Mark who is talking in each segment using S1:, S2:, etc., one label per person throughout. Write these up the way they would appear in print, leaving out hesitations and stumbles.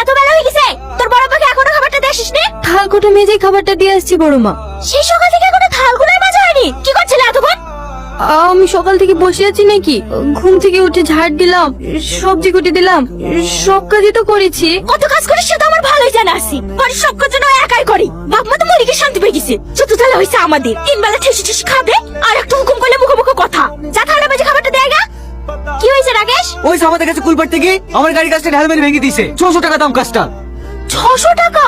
S1: এত বেলা হয়ে গেছে, তোর বড় মাকে এখনো খাবারটা দিয়ে আসিস নি?
S2: থালকুটো মেজে খাবারটা দিয়ে আসছি বড় মা।
S1: সেই সকাল থেকে এখনো থালগুলোর মাজা হয়নি? কি করছিলে এতক্ষণ?
S2: আমি সকাল থেকে বসে আছি নাকি? ঘুম থেকে উঠে ঝাড় দিলাম, সবজি কুটি দিলাম, সব কাজই তো করেছি।
S1: কত কাজ করিস সেটা আমার ভালোই জানা আছে। বাড়ির সব কাজ যেন একাই করি। বাপ মা তো মরিকে শান্তি পেয়ে গেছে। চতুর্থ তালা হয়েছে আমাদের। 3 বেলা ঠেসি ঠেসি খাবে আর একটু হুকুম করলে মুখে মুখে কথা। যা ঠান্ডা বাজে খাবারটা দেয় গা। কি হয়েছে রাকেশ?
S3: ওই আমাদের কাছে কুল পাড়তে গিয়ে আমার গাড়ি কাজটা ঢাল মেরে ভেঙে দিয়েছে। 600 টাকা দাম কাজটা।
S1: 600 টাকা?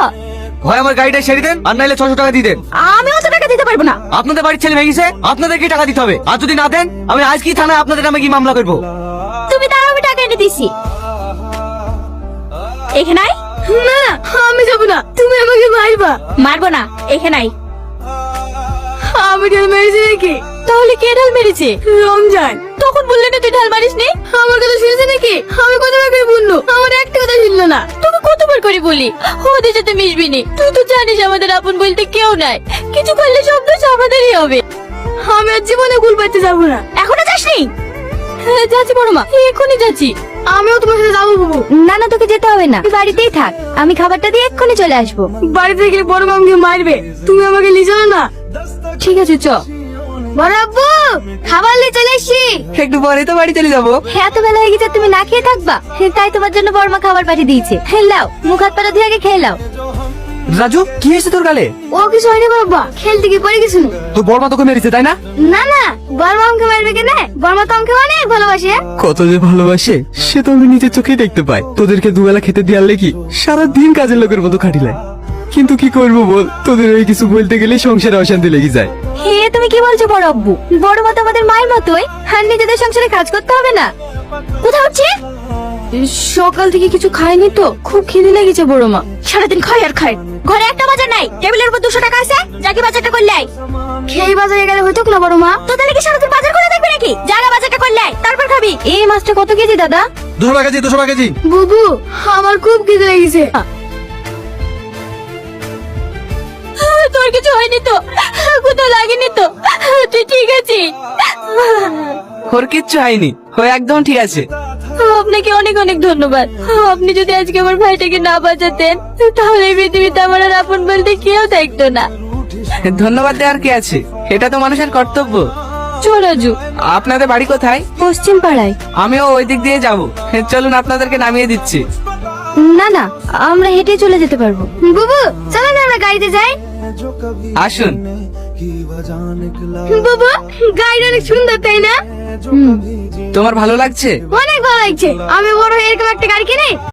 S3: হয় আমার গাড়িটা সেরে দেন, আর নাইলে 600 টাকা দিয়ে দেন।
S1: আমি অত টাকা দিতে পারবো না।
S3: আপনাদের বাড়ির ছেলে ভেঙেছে, আপনাদেরকে টাকা দিতে হবে। আর যদি না দেন, আমি আজ কি থানায় আপনাদের নামে কি মামলা করবো।
S1: তুমি তার আমি টাকা এনে দিছি। এখানে আয়।
S2: না আমি যাবো না, তুমি আমাকে মারবা।
S1: মারবো না, এখানে আয়।
S2: আমি ঢাল মেরেছি নাকি?
S1: তাহলে কে ঢাল মেরেছে?
S2: রমজান।
S1: তখন বললে না তুই ঢাল মারিস নি।
S2: আমার কথা শুনেছে নাকি? আমি কতবার করে বললো, আমার একটা কথা শুনলো না।
S1: তোকে কতবার করে বলি ওদের সাথে মিশবি নি। তুই তো জানিস আমাদের আপন বলতে কেউ নাই। কিছু করলে সব দোষ আমাদেরই হবে।
S2: আমি আর জীবনে কুল পাড়তে যাবো না।
S1: এখনো যাসনি?
S2: হ্যাঁ যাচ্ছি বড় মা, এক্ষুনি যাচ্ছি। আমিও তোমার সাথে যাবো বাবু।
S1: না না, তোকে যেতে হবে না, তুই বাড়িতেই থাক। আমি খাবারটা দিয়ে এক্ষুনি চলে আসবো।
S2: বাড়িতে গেলে বড় মা আমাকে মারবে, তুমি আমাকে নিয়ে চলো না।
S1: ঠিক আছে চ।
S2: বড় আব্বু, খাবার নিয়ে চলে এসছি।
S3: একটু পরে তো বাড়ি চলে যাবো।
S1: এত বেলা হয়ে গেছে, তুমি না খেয়ে থাকবা? তাই তোমার জন্য বড়মা খাবার পাঠিয়ে দিয়েছে। লাও, মুখ হাত পাটা ধুয়ে আগে খেয়ে লাও।
S3: রাজু, কি হয়েছে তোর গালে?
S2: ও কিছু হয়নি বাবা, খেলতে গিয়ে পড়ে গেছিল।
S3: তোর বড় মা তোকে মেরেছে তাই না?
S2: না না, বড় মা আমাকে মারবে কেন? বড় মা তো আমাকে অনেক ভালোবাসে।
S4: কত যে ভালোবাসে সে তো আমি নিজের চোখেই দেখতে পাই। তোদেরকে দুবেলা খেতে দেওয়ার লেগে সারাদিন কাজের লোকের মতো খাটিলাই। কিন্তু কি করবো বল, তোদের ওই কিছু বলতে গেলে সংসারে অশান্তি লেগে যায়।
S1: হে তুমি কি বলছো বড় আব্বু? বড় মা তো আমাদের মায়ের মতোই। আর নিজেদের সংসারে কাজ করতে হবে না। কোথাও হচ্ছে?
S2: সকাল থেকে কিছু খাইনি তো, খুব খিদে লেগেছে বড় মা।
S1: সারাদিন খাই আর খাই। ঘরে একটা বাজার নাই, টেবিলের উপর 200 টাকা আছে। যাকে বাজারটা করলে আয়।
S2: খেয়ে বাজারে গেলে হইতো না বড় মা?
S1: তো তাহলে কি সারাদিন বাজার করে দেখবে নাকি? জায়গা বাজারটা করলে আয়, তারপর খাবি।
S2: এই মাছটা কত কেজি দাদা?
S4: 200 টাকা কেজি, 200 টাকা কেজি।
S2: বুবু, আমার খুব খিদে লেগেছে।
S1: তোর কিছু হয়নি তো? কোথাও লাগেনি তো? তুই ঠিক আছিস?
S3: ওর কিচ্ছু হয়নি, ও একদম ঠিক আছে।
S1: আপনাকে অনেক অনেক ধন্যবাদ। আপনি যদি আজকে আমার ভাইটাকে না বাঁচাতেন, তাহলে এই পৃথিবীতে আমার আর আপন বলতে কেউ থাকতো না।
S3: ধন্যবাদ দেওয়ার কি আছে, এটা তো মানুষের কর্তব্য।
S1: চল রাজু।
S3: আপনাদের বাড়ি কোথায়?
S1: পশ্চিম পাড়ায়।
S3: আমিও ওই দিক দিয়ে যাবো। চলুন আপনাদেরকে নামিয়ে দিচ্ছি।
S1: না না, আমরা হেঁটে চলে যেতে পারবো।
S2: বুবু, চলো না আমরা গাড়িতে যাই।
S3: আসুন।
S2: বুবু, গাড়িটা অনেক সুন্দর তাই না?
S3: তোমার ভালো লাগছে?
S2: অনেক ভালো লাগছে। আমি বড় হয়ে এরকম একটা গাড়ি কিনে